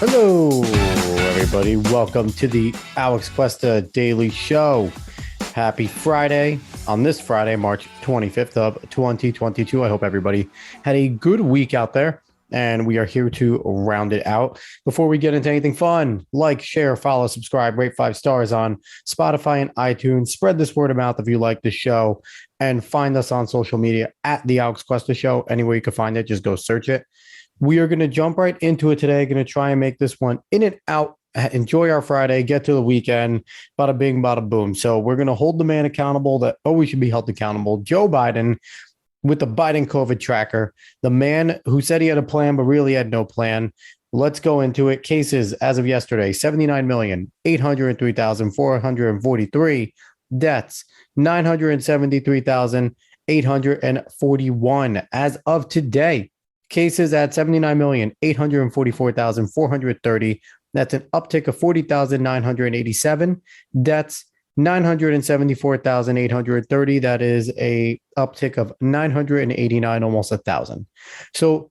Hello, everybody. Welcome to the Alex Cuesta Daily Show. Happy Friday on this Friday, March 25th of 2022. I hope everybody had a good week out there, and we are here to round it out. Before we get into anything fun, like, share, follow, subscribe, rate 5 stars on Spotify and iTunes. Spread this word of mouth if you like the show, and find us on social media at the Alex Cuesta Show. Anywhere you can find it, just go search it. We are going to jump right into it today. Going to try and make this one in and out. Enjoy our Friday. Get to the weekend. Bada bing, bada boom. So we're going to hold the man accountable that always should be held accountable. Joe Biden with the Biden COVID tracker. The man who said he had a plan, but really had no plan. Let's go into it. Cases as of yesterday, 79,803,443. Deaths, 973,841. As of today, cases at 79,844,430. That's an uptick of 40,987. Deaths, 974,830. That is a uptick of 989, almost 1,000. So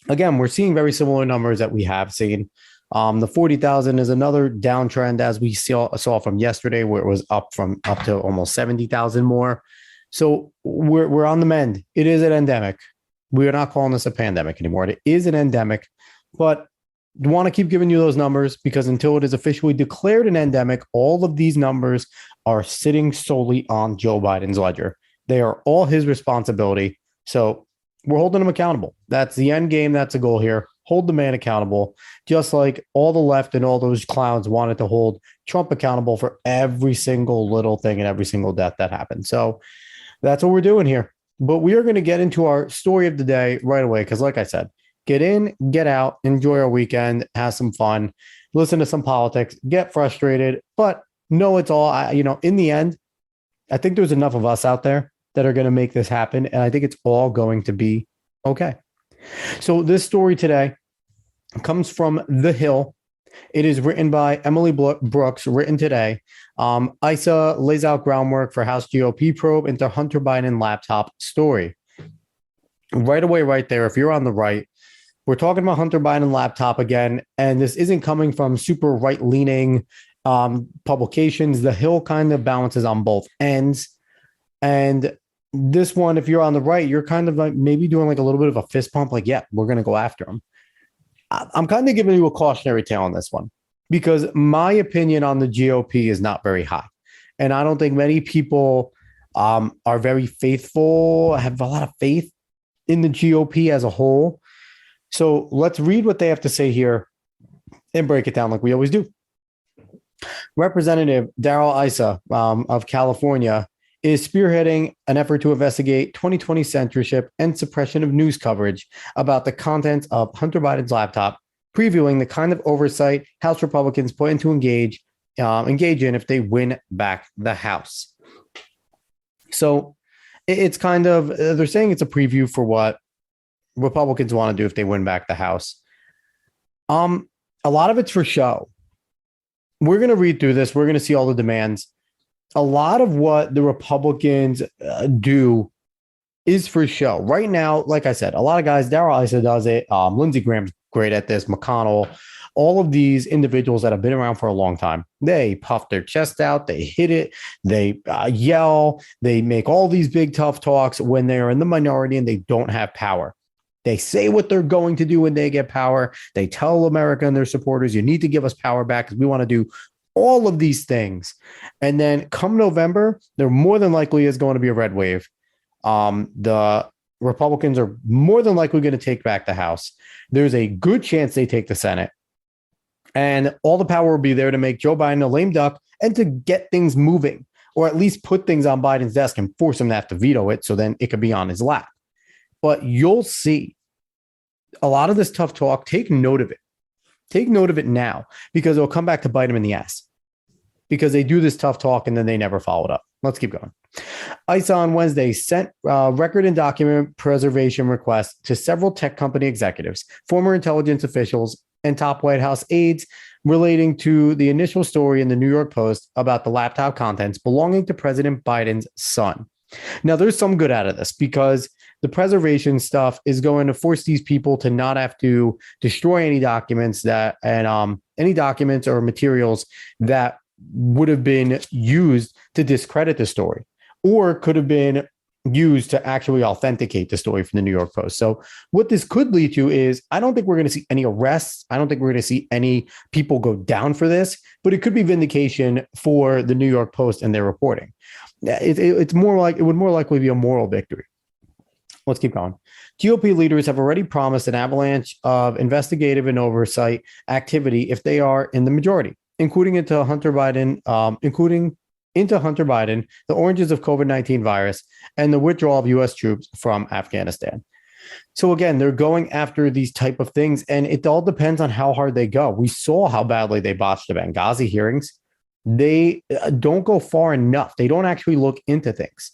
again, we're seeing very similar numbers that we have seen. The 40,000 is another downtrend, as we saw from yesterday, where it was up to almost 70,000 more. So we're on the mend. It is an endemic. We are not calling this a pandemic anymore. It is an endemic, but I want to keep giving you those numbers because until it is officially declared an endemic, all of these numbers are sitting solely on Joe Biden's ledger. They are all his responsibility. So we're holding him accountable. That's the end game. That's the goal here. Hold the man accountable, just like all the left and all those clowns wanted to hold Trump accountable for every single little thing and every single death that happened. So that's what we're doing here. But we are going to get into our story of the day right away because, like I said, get in, get out, enjoy our weekend, have some fun, listen to some politics, get frustrated, but know it's all, in the end, I think there's enough of us out there that are going to make this happen, and I think it's all going to be okay. So this story today comes from The Hill. It is written by Emily Brooks, written today. Issa lays out groundwork for House GOP probe into Hunter Biden laptop story. Right away, right there, if you're on the right, we're talking about Hunter Biden laptop again, and this isn't coming from super right-leaning publications. The Hill kind of balances on both ends. And this one, if you're on the right, you're kind of like maybe doing like a little bit of a fist pump, like, yeah, we're going to go after him. I'm kind of giving you a cautionary tale on this one because my opinion on the GOP is not very high. And I don't think many people are very faithful, have a lot of faith in the GOP as a whole. So let's read what they have to say here and break it down like we always do. Representative Darrell Issa of California is spearheading an effort to investigate 2020 censorship and suppression of news coverage about the contents of Hunter Biden's laptop, previewing the kind of oversight House Republicans plan to engage in if they win back the House. So it's kind of, they're saying it's a preview for what Republicans want to do if they win back the House. A lot of it's for show. We're going to read through this. We're going to see all the demands. A lot of what the Republicans do is for show. Right now, like I said, a lot of guys, Darrell Issa does it. Lindsey Graham's great at this. McConnell, all of these individuals that have been around for a long time, they puff their chest out, they hit it, they yell, they make all these big tough talks when they're in the minority and they don't have power. They say what they're going to do when they get power. They tell America and their supporters, you need to give us power back because we want to do all of these things. And then come November, there more than likely is going to be a red wave. The Republicans are more than likely going to take back the House. There's a good chance they take the Senate. And all the power will be there to make Joe Biden a lame duck and to get things moving, or at least put things on Biden's desk and force him to have to veto it so then it could be on his lap. But you'll see a lot of this tough talk. Take note of it. Take note of it now because it'll come back to bite him in the ass because they do this tough talk and then they never follow it up. Let's keep going. Issa on Wednesday sent record and document preservation requests to several tech company executives, former intelligence officials, and top White House aides relating to the initial story in the New York Post about the laptop contents belonging to President Biden's son. Now, there's some good out of this because the preservation stuff is going to force these people to not have to destroy any documents that and any documents or materials that would have been used to discredit the story or could have been used to actually authenticate the story from the New York Post. So what this could lead to is I don't think we're going to see any arrests. I don't think we're going to see any people go down for this, but it could be vindication for the New York Post and their reporting. It's more like it would more likely be a moral victory. Let's keep going. GOP leaders have already promised an avalanche of investigative and oversight activity if they are in the majority, including into Hunter Biden, the origins of COVID-19 virus, and the withdrawal of U.S. troops from Afghanistan. So again, they're going after these type of things, and it all depends on how hard they go. We saw how badly they botched the Benghazi hearings. They don't go far enough. They don't actually look into things.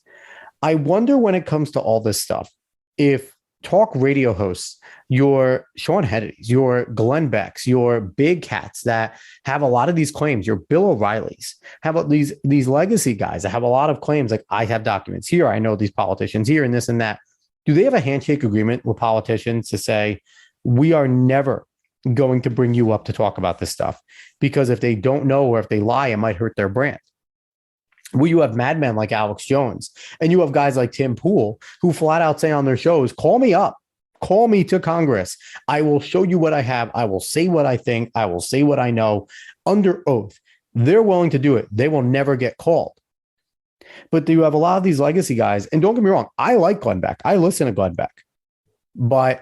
I wonder when it comes to all this stuff, if talk radio hosts, your Sean Hannity's, your Glenn Beck's, your big cats that have a lot of these claims, your Bill O'Reilly's, have these legacy guys that have a lot of claims like I have documents here, I know these politicians here and this and that. Do they have a handshake agreement with politicians to say, we are never going to bring you up to talk about this stuff? Because if they don't know or if they lie, it might hurt their brand. Well, you have madmen like Alex Jones, and you have guys like Tim Pool who flat out say on their shows, call me up, call me to Congress. I will show you what I have. I will say what I think. I will say what I know under oath. They're willing to do it. They will never get called. But you have a lot of these legacy guys, and don't get me wrong, I like Glenn Beck. I listen to Glenn Beck, but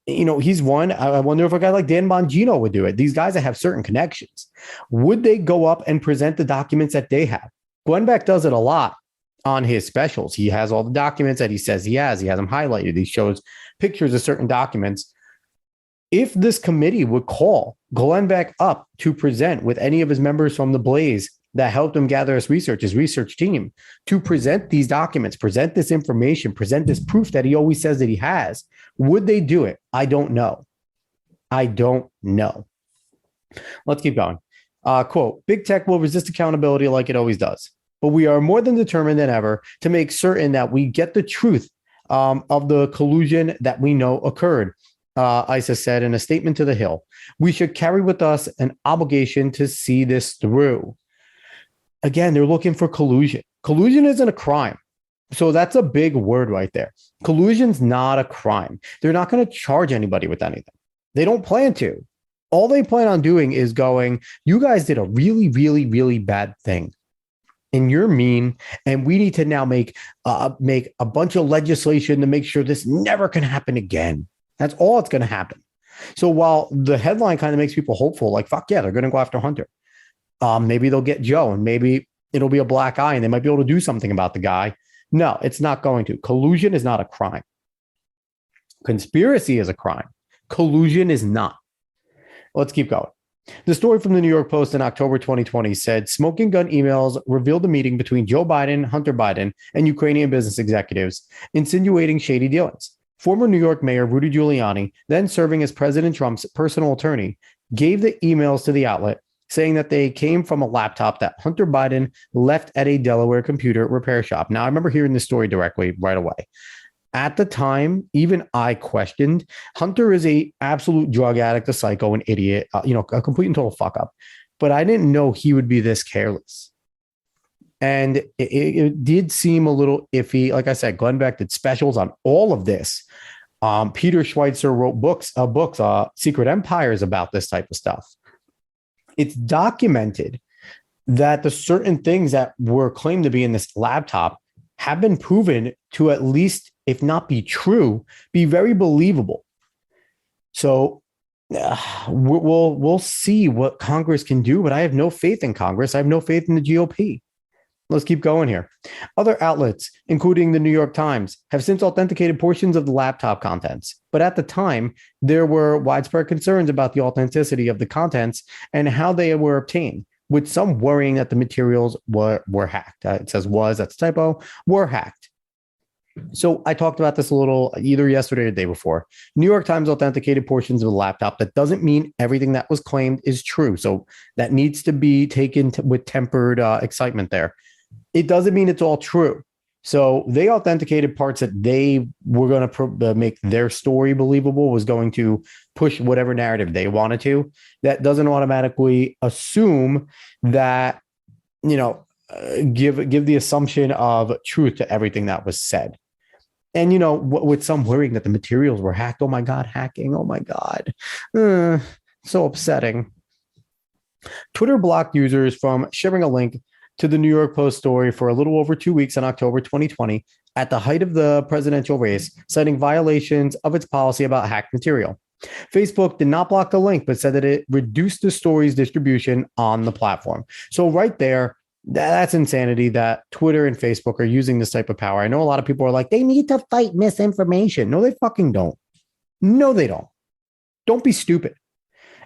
he's one. I wonder if a guy like Dan Bongino would do it. These guys that have certain connections, would they go up and present the documents that they have? Glenn Beck does it a lot on his specials. He has all the documents that he says he has. He has them highlighted. He shows pictures of certain documents. If this committee would call Glenn Beck up to present with any of his members from the Blaze that helped him gather his research team, to present these documents, present this information, present this proof that he always says that he has, would they do it? I don't know. I don't know. Let's keep going. Quote, big tech will resist accountability like it always does, but we are more than determined than ever to make certain that we get the truth of the collusion that we know occurred, Issa said in a statement to The Hill. We should carry with us an obligation to see this through. Again, they're looking for collusion. Collusion isn't a crime. So that's a big word right there. Collusion's not a crime. They're not going to charge anybody with anything. They don't plan to. All they plan on doing is going, you guys did a really, really, really bad thing. And you're mean. And we need to now make a bunch of legislation to make sure this never can happen again. That's all it's going to happen. So while the headline kind of makes people hopeful, like, fuck yeah, they're going to go after Hunter. Maybe they'll get Joe and maybe it'll be a black eye and they might be able to do something about the guy. No, it's not going to. Collusion is not a crime. Conspiracy is a crime. Collusion is not. Let's keep going. The story from the New York Post in October 2020 said smoking gun emails revealed a meeting between Joe Biden, Hunter Biden, and Ukrainian business executives, insinuating shady dealings. Former New York Mayor Rudy Giuliani, then serving as President Trump's personal attorney, gave the emails to the outlet, saying that they came from a laptop that Hunter Biden left at a Delaware computer repair shop. Now, I remember hearing this story directly right away. At the time, even I questioned. Hunter is a absolute drug addict, a psycho, an idiot, a complete and total fuck up. But I didn't know he would be this careless. And it did seem a little iffy. Like I said, Glenn Beck did specials on all of this. Peter Schweitzer wrote books, Secret Empires, about this type of stuff. It's documented that the certain things that were claimed to be in this laptop have been proven to, at least, if not be true, be very believable. So we'll see what Congress can do, but I have no faith in Congress. I have no faith in the GOP. Let's keep going here. Other outlets, including the New York Times, have since authenticated portions of the laptop contents. But at the time, there were widespread concerns about the authenticity of the contents and how they were obtained, with some worrying that the materials were hacked. It says was, that's a typo, were hacked. So I talked about this a little either yesterday or the day before. New York Times authenticated portions of the laptop. That doesn't mean everything that was claimed is true. So that needs to be taken with tempered excitement there. It doesn't mean it's all true. So they authenticated parts that they were going to make their story believable, was going to push whatever narrative they wanted to. That doesn't automatically assume that, give the assumption of truth to everything that was said. And, with some worrying that the materials were hacked. Oh my God, hacking. Oh my God. So upsetting. Twitter blocked users from sharing a link to the New York Post story for a little over 2 weeks in October 2020 at the height of the presidential race, citing violations of its policy about hacked material. Facebook did not block the link, but said that it reduced the story's distribution on the platform. So right there, that's insanity that Twitter and Facebook are using this type of power. I know a lot of people are like, they need to fight misinformation. No, they fucking don't. No, they don't. Don't be stupid.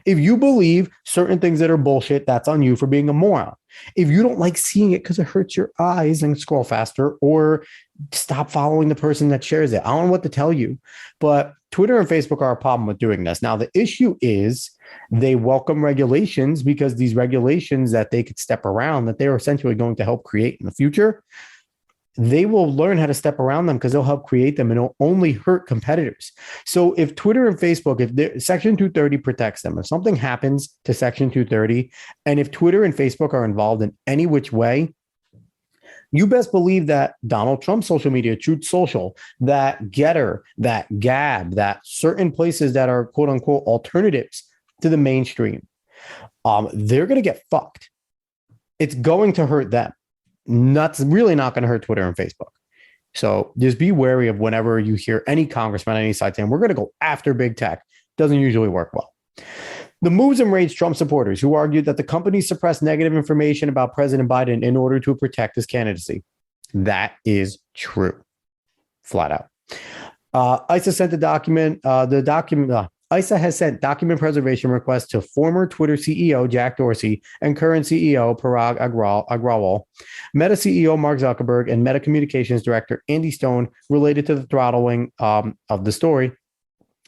If you believe certain things that are bullshit, that's on you for being a moron. If you don't like seeing it because it hurts your eyes, then scroll faster or stop following the person that shares it. I don't know what to tell you, but Twitter and Facebook are a problem with doing this. Now, the issue is they welcome regulations because these regulations that they could step around, that they're essentially going to help create in the future, they will learn how to step around them because they'll help create them and it'll only hurt competitors. So if Twitter and Facebook, if Section 230 protects them, if something happens to Section 230, and if Twitter and Facebook are involved in any which way, you best believe that Donald Trump's social media, Truth Social, that Getter, that Gab, that certain places that are quote unquote alternatives to the mainstream, they're going to get fucked. It's going to hurt them. That's really not going to hurt Twitter and Facebook. So just be wary of whenever you hear any congressman on any side saying, we're going to go after big tech. Doesn't usually work well. The moves enraged Trump supporters who argued that the company suppressed negative information about President Biden in order to protect his candidacy. That is true. Flat out. Issa sent Issa has sent document preservation requests to former Twitter CEO Jack Dorsey and current CEO Parag Agrawal, Meta CEO Mark Zuckerberg, and Meta Communications Director Andy Stone related to the throttling of the story.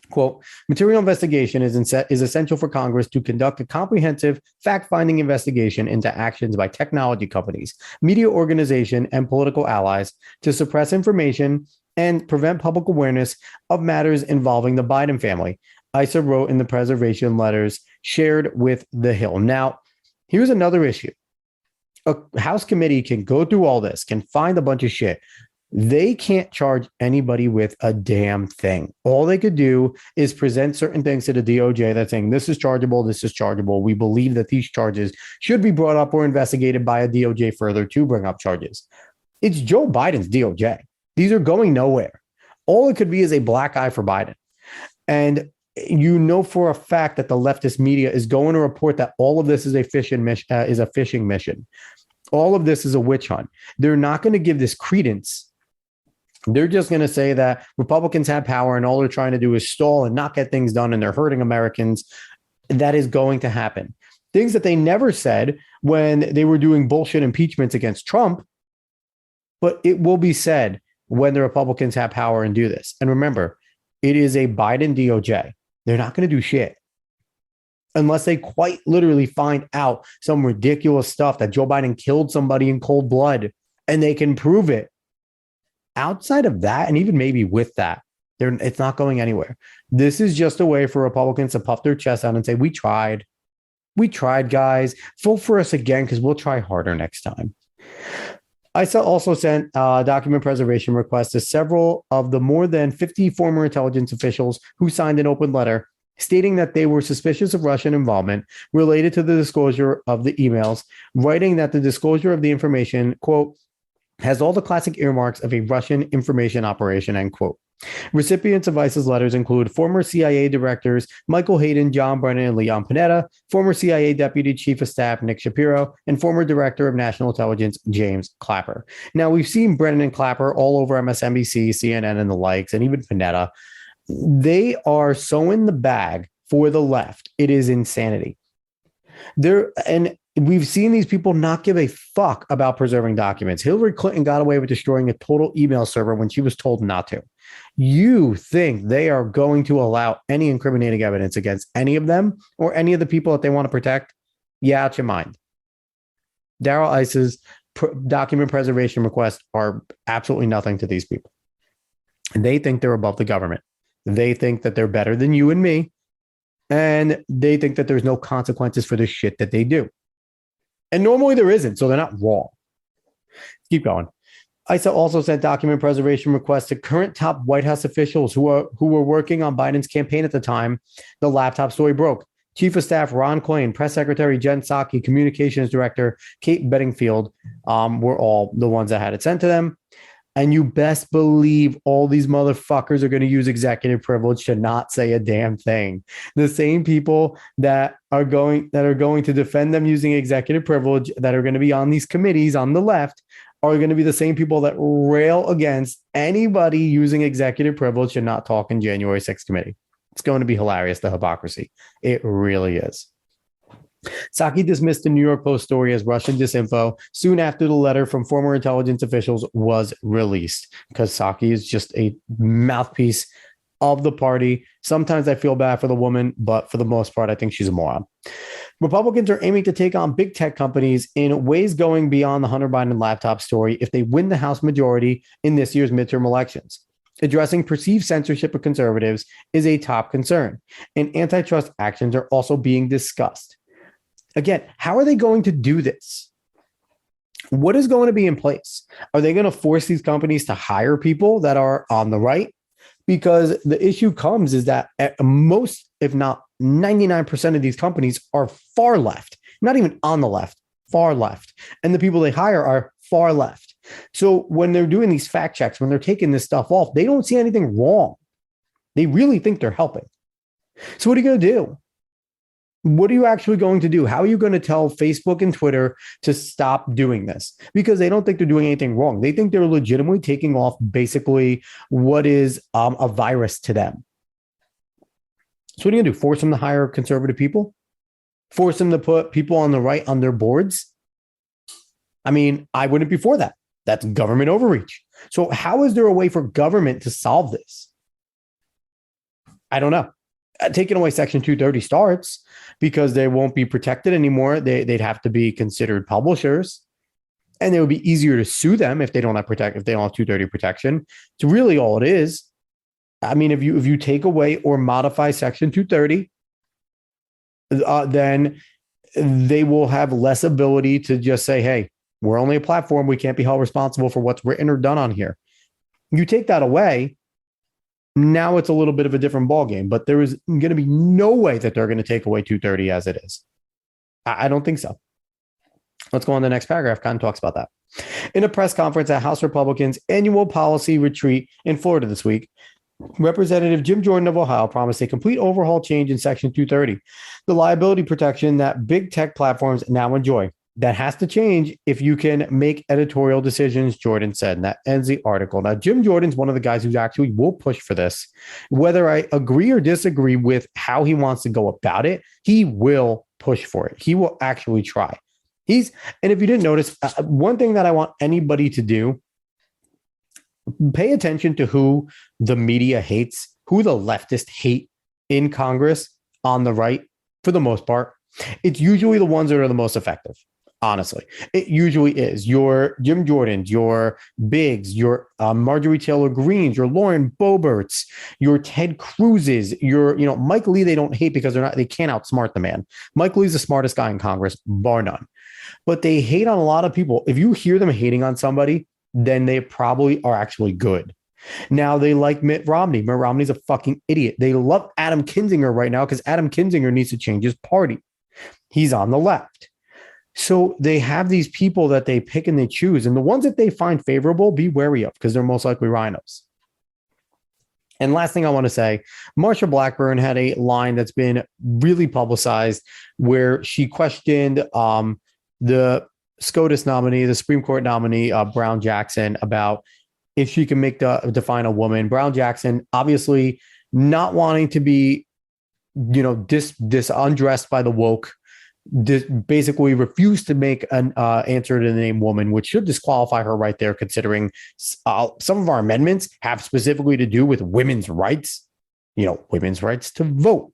Quote, material investigation is essential for Congress to conduct a comprehensive fact-finding investigation into actions by technology companies, media organization, and political allies to suppress information and prevent public awareness of matters involving the Biden family, Issa wrote in the preservation letters shared with The Hill. Now, here's another issue. A House committee can go through all this, can find a bunch of shit. They can't charge anybody with a damn thing. All they could do is present certain things to the DOJ that's saying this is chargeable, this is chargeable. We believe that these charges should be brought up or investigated by a DOJ further to bring up charges. It's Joe Biden's DOJ. These are going nowhere. All it could be is a black eye for Biden. And you know for a fact that the leftist media is going to report that all of this is a phishing mission. All of this is a witch hunt. They're not going to give this credence. They're just going to say that Republicans have power and all they're trying to do is stall and not get things done and they're hurting Americans. That is going to happen. Things that they never said when they were doing bullshit impeachments against Trump, but it will be said when the Republicans have power and do this. And remember, it is a Biden DOJ. They're not going to do shit unless they quite literally find out some ridiculous stuff that Joe Biden killed somebody in cold blood and they can prove it. Outside of that, and even maybe with that, it's not going anywhere. This is just a way for Republicans to puff their chest out and say, we tried, guys. Vote for us again because we'll try harder next time. Issa also sent document preservation requests to several of the more than 50 former intelligence officials who signed an open letter stating that they were suspicious of Russian involvement related to the disclosure of the emails, writing that the disclosure of the information, quote, has all the classic earmarks of a Russian information operation, end quote. Recipients of Issa's letters include former CIA directors Michael Hayden, John Brennan, and Leon Panetta, former CIA Deputy Chief of Staff Nick Shapiro, and former Director of National Intelligence James Clapper. Now, we've seen Brennan and Clapper all over MSNBC, CNN, and the likes, and even Panetta. They are so in the bag for the left. It is insanity. And we've seen these people not give a fuck about preserving documents. Hillary Clinton got away with destroying a total email server when she was told not to. You think they are going to allow any incriminating evidence against any of them or any of the people that they want to protect? Yeah, out your mind. Darrell Issa's document preservation requests are absolutely nothing to these people. They think they're above the government. They think that they're better than you and me. And they think that there's no consequences for the shit that they do. And normally there isn't, so they're not wrong. Keep going. Issa also sent document preservation requests to current top White House officials who were working on Biden's campaign at the time the laptop story broke. Chief of Staff Ron Klain, Press Secretary Jen Psaki, Communications Director Kate Bedingfield were all the ones that had it sent to them. And you best believe all these motherfuckers are going to use executive privilege to not say a damn thing. The same people that are going to defend them using executive privilege, that are going to be on these committees on the left, are going to be the same people that rail against anybody using executive privilege to not talk in January 6th committee. It's going to be hilarious, the hypocrisy. It really is. Psaki dismissed the New York Post story as Russian disinfo soon after the letter from former intelligence officials was released, because Psaki is just a mouthpiece of the party. Sometimes I feel bad for the woman, but for the most part, I think she's a moron. Republicans are aiming to take on big tech companies in ways going beyond the Hunter Biden laptop story if they win the House majority in this year's midterm elections. Addressing perceived censorship of conservatives is a top concern, and antitrust actions are also being discussed. Again, how are they going to do this? What is going to be in place? Are they going to force these companies to hire people that are on the right? Because the issue comes is that at most, if not 99% of these companies are far left, not even on the left, far left. And the people they hire are far left. So when they're doing these fact checks, when they're taking this stuff off, they don't see anything wrong. They really think they're helping. So what are you going to do? What are you actually going to do? How are you going to tell Facebook and Twitter to stop doing this? Because they don't think they're doing anything wrong. They think they're legitimately taking off basically what is a virus to them. So what are you going to do? Force them to hire conservative people? Force them to put people on the right on their boards? I mean, I wouldn't be for that. That's government overreach. So how is there a way for government to solve this? I don't know. Taking away Section 230 starts, because they won't be protected anymore. They'd have to be considered publishers, and it would be easier to sue them if they don't have 230 protection. It's really all it is. I mean, if you take away or modify Section 230, then they will have less ability to just say, hey, we're only a platform. We can't be held responsible for what's written or done on here. You take that away, now it's a little bit of a different ballgame, but there is going to be no way that they're going to take away 230 as it is. I don't think so. Let's go on to the next paragraph. Kind of talks about that. In a press conference at House Republicans' annual policy retreat in Florida this week, Representative Jim Jordan of Ohio promised a complete overhaul change in Section 230, the liability protection that big tech platforms now enjoy. That has to change if you can make editorial decisions, Jordan said. And that ends the article. Now, Jim Jordan's one of the guys who actually will push for this. Whether I agree or disagree with how he wants to go about it, he will push for it. He will actually try. And if you didn't notice, one thing that I want anybody to do, pay attention to who the media hates, who the leftists hate in Congress on the right, for the most part. It's usually the ones that are the most effective. Honestly, it usually is your Jim Jordans, your Biggs, your Marjorie Taylor Greens, your Lauren Boeberts, your Ted Cruz's, your Mike Lee. They don't hate because they can't outsmart the man. Mike Lee's the smartest guy in Congress, bar none. But they hate on a lot of people. If you hear them hating on somebody, then they probably are actually good. Now they like Mitt Romney. Mitt Romney's a fucking idiot. They love Adam Kinzinger right now because Adam Kinzinger needs to change his party. He's on the left. So they have these people that they pick and they choose, and the ones that they find favorable, be wary of because they're most likely rhinos. And last thing I want to say, Marsha Blackburn had a line that's been really publicized where she questioned the SCOTUS nominee, the Supreme Court nominee, Brown Jackson, about if she can define a woman. Brown Jackson, obviously not wanting to be, undressed by the woke, basically refused to make an answer to the name woman, which should disqualify her right there, considering some of our amendments have specifically to do with women's rights, women's rights to vote.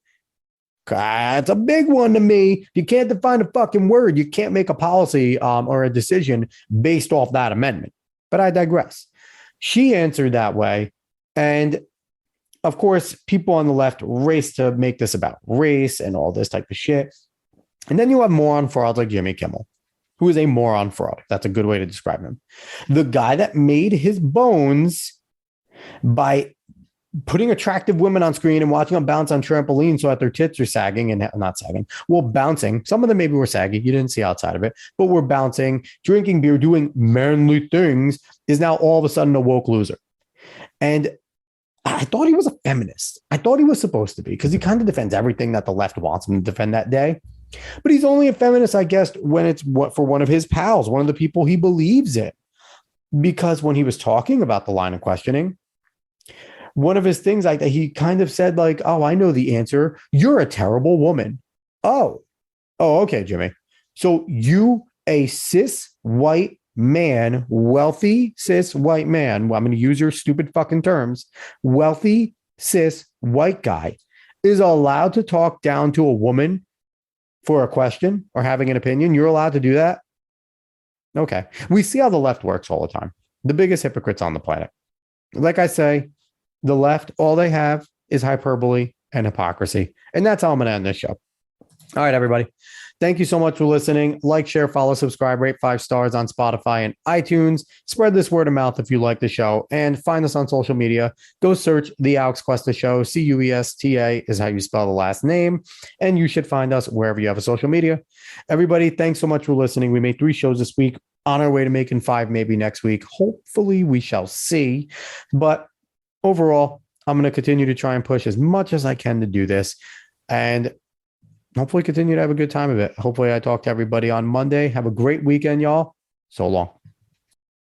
It's a big one to me. You can't define a fucking word. You can't make a policy or a decision based off that amendment. But I digress. She answered that way. And of course, people on the left race to make this about race and all this type of shit. And then you have moron frauds like Jimmy Kimmel, who is a moron fraud. That's a good way to describe him. The guy that made his bones by putting attractive women on screen and watching them bounce on trampolines so that their tits are sagging and not sagging. Well, bouncing. Some of them maybe were saggy. You didn't see outside of it, but we're bouncing, drinking beer, doing manly things is now all of a sudden a woke loser. And I thought he was a feminist. I thought he was supposed to be because he kind of defends everything that the left wants him to defend that day. But he's only a feminist, I guess, when it's for one of his pals, one of the people he believes in. Because when he was talking about the line of questioning, one of his things like that, he kind of said like, oh, I know the answer. You're a terrible woman. Oh, okay, Jimmy. So you, a cis white man, wealthy cis white man, well, I'm going to use your stupid fucking terms, wealthy cis white guy is allowed to talk down to a woman for a question or having an opinion. You're allowed to do that? Okay. We see how the left works all the time. The biggest hypocrites on the planet. Like I say, the left, all they have is hyperbole and hypocrisy. And that's how I'm going to end this show. All right, everybody. Thank you so much for listening. Like, share, follow, subscribe, rate 5 stars on Spotify and iTunes. Spread this word of mouth if you like the show, and find us on social media. Go search The Alex Cuesta Show. Cuesta is how you spell the last name, and you should find us wherever you have a social media. Everybody, thanks so much for listening. We made 3 shows this week, on our way to making 5 maybe next week. Hopefully, we shall see. But overall, I'm going to continue to try and push as much as I can to do this, and hopefully continue to have a good time of it. Hopefully I talk to everybody on Monday. Have a great weekend, y'all. So long.